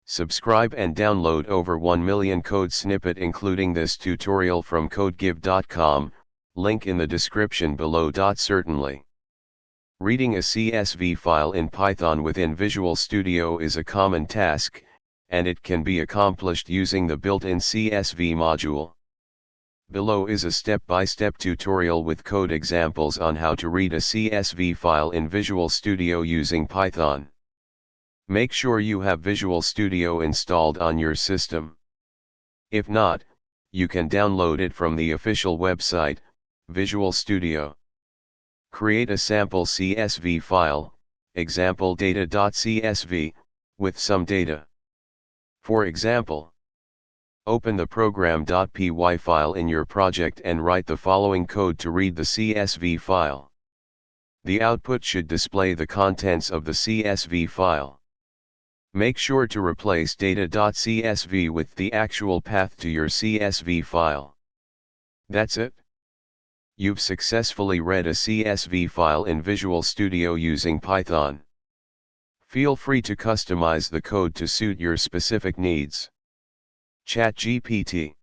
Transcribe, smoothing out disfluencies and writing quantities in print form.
Subscribe and download over 1 million code snippet including this tutorial from codegive.com, link in the description below. Certainly. Reading a CSV file in Python within Visual Studio is a common task, and it can be accomplished using the built-in CSV module. Below is a step-by-step tutorial with code examples on how to read a CSV file in Visual Studio using Python. Make sure you have Visual Studio installed on your system. If not, you can download it from the official website, Visual Studio. Create a sample CSV file, example data.csv, with some data. For example, open the Program.py file in your project and write the following code to read the CSV file. The output should display the contents of the CSV file. Make sure to replace data.csv with the actual path to your CSV file. That's it. You've successfully read a CSV file in Visual Studio using Python. Feel free to customize the code to suit your specific needs. ChatGPT.